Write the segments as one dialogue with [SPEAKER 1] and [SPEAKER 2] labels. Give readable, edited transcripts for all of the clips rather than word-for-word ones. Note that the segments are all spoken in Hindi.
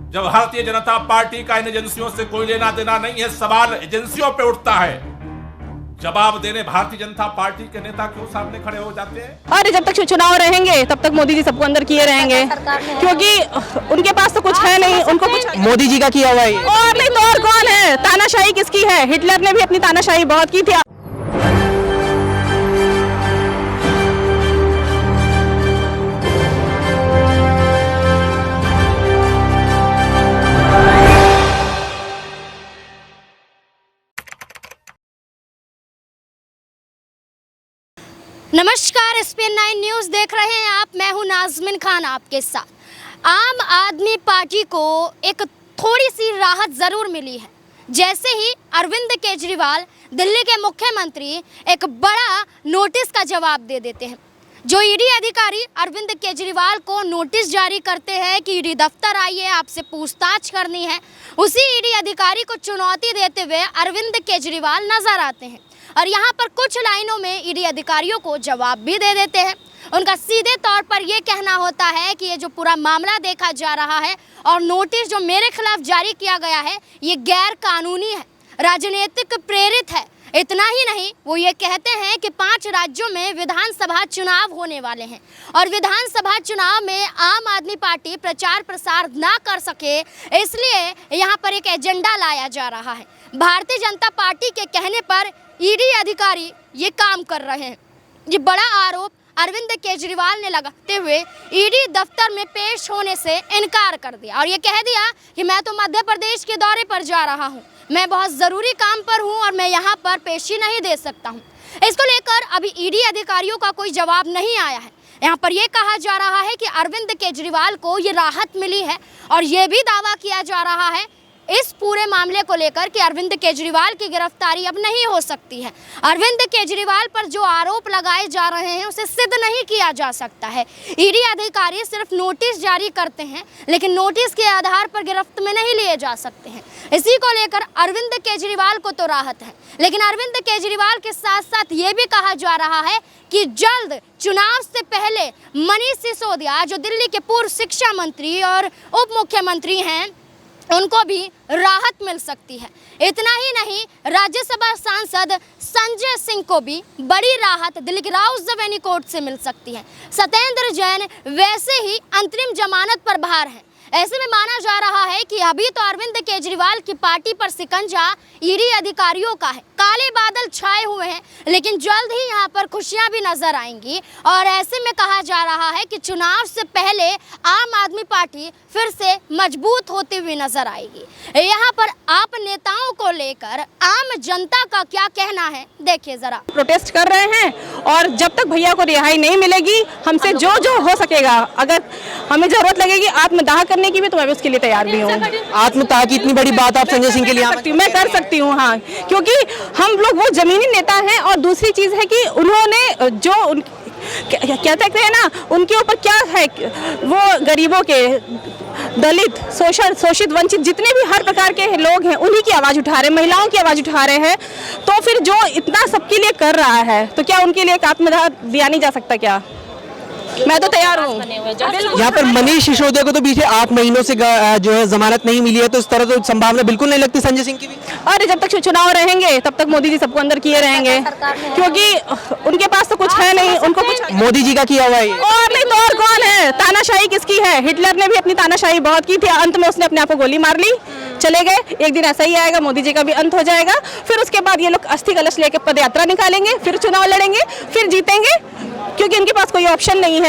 [SPEAKER 1] जब भारतीय जनता पार्टी का इन एजेंसियों से कोई लेना देना नहीं है, सवाल एजेंसियों पे उठता है। जवाब देने भारतीय जनता पार्टी के नेता क्यों सामने खड़े हो जाते हैं?
[SPEAKER 2] अरे जब तक चुनाव रहेंगे तब तक मोदी जी सबको अंदर किए रहेंगे, क्योंकि उनके पास तो कुछ है नहीं, उनको कुछ
[SPEAKER 3] मोदी जी का किया हुआ है
[SPEAKER 2] और नहीं तो और कौन है? तानाशाही किसकी है? हिटलर ने भी अपनी तानाशाही बहुत की थी।
[SPEAKER 4] नमस्कार, SPN9 न्यूज़ देख रहे हैं आप। मैं हूं नाज़मिन खान आपके साथ। आम आदमी पार्टी को एक थोड़ी सी राहत ज़रूर मिली है। जैसे ही अरविंद केजरीवाल दिल्ली के मुख्यमंत्री एक बड़ा नोटिस का जवाब दे देते हैं। जो ईडी अधिकारी अरविंद केजरीवाल को नोटिस जारी करते हैं कि ईडी दफ्तर आइए, आपसे पूछताछ करनी है, उसी ईडी अधिकारी को चुनौती देते हुए अरविंद केजरीवाल नजर आते हैं और यहाँ पर कुछ लाइनों में ईडी अधिकारियों को जवाब भी दे देते हैं। उनका सीधे तौर पर यह कहना होता है कि ये जो पूरा मामला देखा जा रहा है और नोटिस जो मेरे खिलाफ जारी किया गया है, ये गैर कानूनी है, राजनीतिक प्रेरित है। इतना ही नहीं, वो ये कहते हैं कि 5 राज्यों में विधानसभा चुनाव होने वाले हैं और विधानसभा चुनाव में आम आदमी पार्टी प्रचार प्रसार ना कर सके, इसलिए यहाँ पर एक एजेंडा लाया जा रहा है। भारतीय जनता पार्टी के कहने पर ईडी अधिकारी ये काम कर रहे हैं। ये बड़ा आरोप अरविंद केजरीवाल ने लगाते हुए ईडी दफ्तर में पेश होने से इनकार कर दिया और ये कह दिया कि मैं तो मध्य प्रदेश के दौरे पर जा रहा हूँ, मैं बहुत ज़रूरी काम पर हूँ और मैं यहाँ पर पेशी नहीं दे सकता हूँ। इसको लेकर अभी ईडी अधिकारियों का कोई जवाब नहीं आया है। यहाँ पर यह कहा जा रहा है कि अरविंद केजरीवाल को ये राहत मिली है और ये भी दावा किया जा रहा है इस पूरे मामले को लेकर कि अरविंद केजरीवाल की गिरफ्तारी अब नहीं हो सकती है। अरविंद केजरीवाल पर जो आरोप लगाए जा रहे हैं उसे सिद्ध नहीं किया जा सकता है। ईडी अधिकारी सिर्फ नोटिस जारी करते हैं, लेकिन नोटिस के आधार पर गिरफ्त में नहीं लिए जा सकते हैं। इसी को लेकर अरविंद केजरीवाल को तो राहत है, लेकिन अरविंद केजरीवाल के साथ साथ ये भी कहा जा रहा है कि जल्द चुनाव से पहले मनीष सिसोदिया, जो दिल्ली के पूर्व शिक्षा मंत्री और उप मुख्यमंत्री हैं, उनको भी राहत मिल सकती है। इतना ही नहीं, राज्यसभा सांसद संजय सिंह को भी बड़ी राहत दिल्ली की राउस जवेनी कोर्ट से मिल सकती है। सत्येंद्र जैन वैसे ही अंतरिम जमानत पर बाहर हैं। ऐसे में माना जा रहा है कि अभी तो अरविंद केजरीवाल की पार्टी पर शिकंजा ईडी अधिकारियों का है। काले बादल छाए हुए हैं, लेकिन जल्द ही यहाँ पर खुशियां भी नजर आएंगी और ऐसे में कहा जा रहा है कि चुनाव से पहले आम आदमी पार्टी फिर से मजबूत होती हुई नजर आएगी। यहाँ पर आप नेताओं को लेकर आम जनता का क्या कहना है, देखिए जरा।
[SPEAKER 2] प्रोटेस्ट कर रहे हैं और जब तक भैया को रिहाई नहीं मिलेगी, हमसे जो जो हो सकेगा, अगर हमें जरूरत लगेगी आत्मदाह करने की भी, तो मैं उसके लिए तैयार भी हूँ।
[SPEAKER 3] आत्मदाह की इतनी बड़ी बात आप संजय सिंह के लिए
[SPEAKER 2] मैं कर सकती हूँ, हाँ, क्योंकि हम लोग वो जमीनी नेता हैं। और दूसरी चीज़ है कि उन्होंने जो क्या कहते हैं ना, उनके ऊपर क्या है, वो गरीबों के, दलित, शोषित, वंचित जितने भी हर प्रकार के लोग हैं, उन्हीं की आवाज़ उठा रहे हैं, महिलाओं की आवाज़ उठा रहे हैं। तो फिर जो इतना सबके लिए कर रहा है, तो क्या उनके लिए एक आत्मदाह दिया नहीं जा सकता क्या? मैं तो तैयार हूँ।
[SPEAKER 3] यहाँ पर मनीष सिसोदिया को तो पीछे 8 महीनों से जो है जमानत नहीं मिली है, तो इस तरह तो संभावना बिल्कुल नहीं लगती संजय सिंह की भी।
[SPEAKER 2] अरे जब तक चुनाव रहेंगे तब तक मोदी जी सबको अंदर किए रहेंगे, क्योंकि उनके पास तो कुछ है नहीं, उनको कुछ
[SPEAKER 3] मोदी जी का किया हुआ है
[SPEAKER 2] और नहीं तो और कौन है? तानाशाही किसकी है? हिटलर ने भी अपनी तानाशाही बहुत की थी, अंत में उसने अपने आप को गोली मार ली, चले गए। एक दिन ऐसा ही आएगा, मोदी जी का भी अंत हो जाएगा। फिर उसके बाद ये लोग अस्थि कलश लेकर पद यात्रा निकालेंगे, फिर चुनाव लड़ेंगे, फिर जीतेंगे, क्योंकि इनके पास कोई ऑप्शन नहीं है।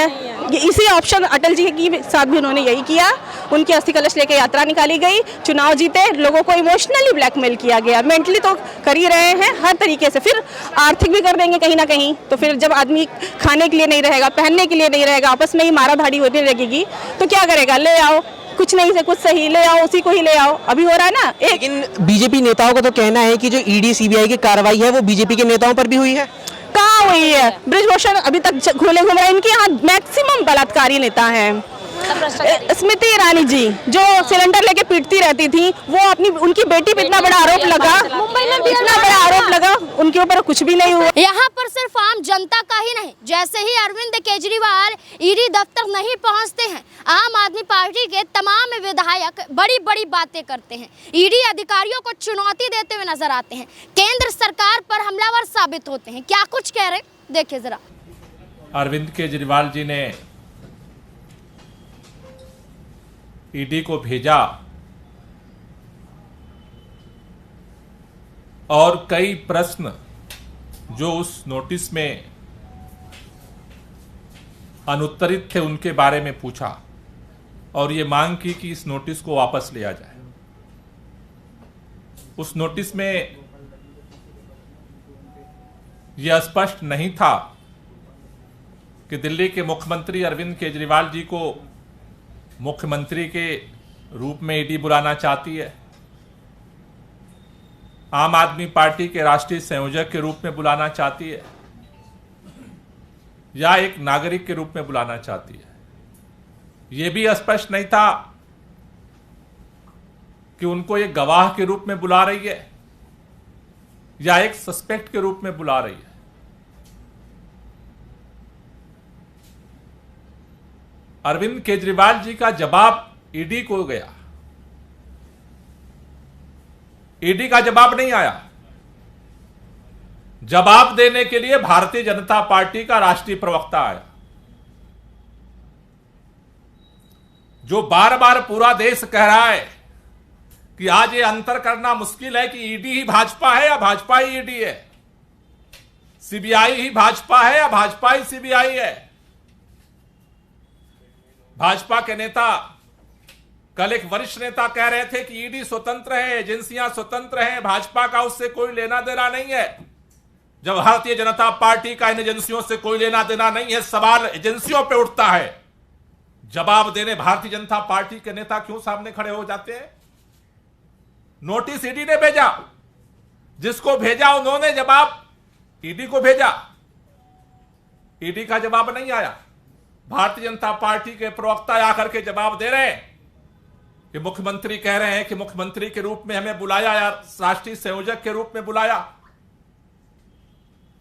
[SPEAKER 2] इसी ऑप्शन अटल जी के साथ भी उन्होंने यही किया, उनकी अस्थि कलश लेकर यात्रा निकाली गई, चुनाव जीते, लोगों को इमोशनली ब्लैकमेल किया गया, मेंटली तो कर ही रहे हैं हर तरीके से, फिर आर्थिक भी कर देंगे कहीं ना कहीं। तो फिर जब आदमी खाने के लिए नहीं रहेगा, पहनने के लिए नहीं रहेगा, आपस में ही मारा धाड़ी होती लगेगी, तो क्या करेगा? ले आओ, कुछ नहीं से कुछ सही, ले आओ, उसी को ही ले आओ। अभी हो रहा है ना।
[SPEAKER 3] लेकिन बीजेपी नेताओं का तो कहना है कि जो ईडी सीबीआई की कार्रवाई है वो बीजेपी के नेताओं पर भी हुई है।
[SPEAKER 2] कहाँ हुई है? ब्रिजभूषण अभी तक खुले घूम रहे हैं, इनके यहाँ मैक्सिमम बलात्कारी नेता हैं। स्मृति ईरानी जी जो सिलेंडर लेके पीटती रहती थी, वो अपनी उनकी बेटी पे इतना बड़ा आरोप लगा, मुंबई में भी इतना बड़ा आरोप लगा, उनके ऊपर कुछ भी नहीं हुआ।
[SPEAKER 4] यहाँ पर सिर्फ आम जनता का ही नहीं, जैसे ही अरविंद केजरीवाल ईडी दफ्तर नहीं पहुँचते हैं, आम आदमी पार्टी के तमाम विधायक बड़ी बड़ी बातें करते हैं, ईडी अधिकारियों को चुनौती देते हुए नजर आते हैं, केंद्र सरकार पर हमलावर साबित होते हैं। क्या कुछ कह रहे, देखिए जरा।
[SPEAKER 1] अरविंद केजरीवाल जी ने ईडी को भेजा और कई प्रश्न जो उस नोटिस में अनुत्तरित थे उनके बारे में पूछा और ये मांग की कि इस नोटिस को वापस लिया जाए। उस नोटिस में यह स्पष्ट नहीं था कि दिल्ली के मुख्यमंत्री अरविंद केजरीवाल जी को मुख्यमंत्री के रूप में ईडी बुलाना चाहती है, आम आदमी पार्टी के राष्ट्रीय संयोजक के रूप में बुलाना चाहती है या एक नागरिक के रूप में बुलाना चाहती है। यह भी स्पष्ट नहीं था कि उनको एक गवाह के रूप में बुला रही है या एक सस्पेक्ट के रूप में बुला रही है। अरविंद केजरीवाल जी का जवाब ईडी को गया, ईडी का जवाब नहीं आया। जवाब देने के लिए भारतीय जनता पार्टी का राष्ट्रीय प्रवक्ता आया, जो बार बार पूरा देश कह रहा है कि आज ये अंतर करना मुश्किल है कि ईडी ही भाजपा है या भाजपा ही ईडी है, सीबीआई ही भाजपा है या भाजपा ही सीबीआई है। भाजपा के नेता, कल एक वरिष्ठ नेता कह रहे थे कि ईडी स्वतंत्र है, एजेंसियां स्वतंत्र हैं, भाजपा का उससे कोई लेना देना नहीं है। जब भारतीय जनता पार्टी का इन एजेंसियों से कोई लेना देना नहीं है, सवाल एजेंसियों पे उठता है। जवाब देने भारतीय जनता पार्टी के नेता क्यों सामने खड़े हो जाते हैं? नोटिस ईडी ने भेजा, जिसको भेजा उन्होंने जवाब ईडी को भेजा, ईडी का जवाब नहीं आया। भारतीय जनता पार्टी के प्रवक्ता आकर के जवाब दे रहे हैं कि मुख्यमंत्री कह रहे हैं कि मुख्यमंत्री के रूप में हमें बुलाया या राष्ट्रीय संयोजक के रूप में बुलाया,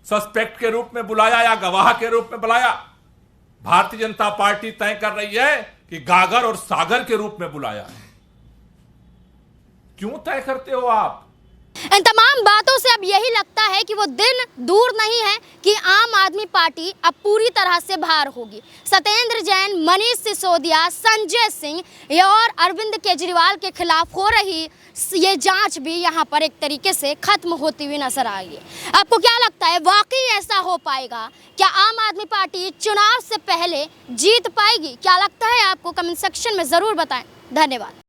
[SPEAKER 1] सस्पेक्ट के रूप में बुलाया या गवाह के रूप में बुलाया। भारतीय जनता पार्टी तय कर रही है कि गागर और सागर के रूप में बुलाया है। क्यों तय करते हो आप?
[SPEAKER 4] इन तमाम बातों से अब यही लगता है कि वो दिन दूर नहीं है कि आम आदमी पार्टी अब पूरी तरह से बाहर होगी। सत्येंद्र जैन, मनीष सिसोदिया, संजय सिंह और अरविंद केजरीवाल के खिलाफ हो रही ये जांच भी यहाँ पर एक तरीके से खत्म होती हुई नजर आ रही है। आपको क्या लगता है, वाकई ऐसा हो पाएगा? क्या आम आदमी पार्टी चुनाव से पहले जीत पाएगी? क्या लगता है आपको? कमेंट सेक्शन में जरूर बताएं। धन्यवाद।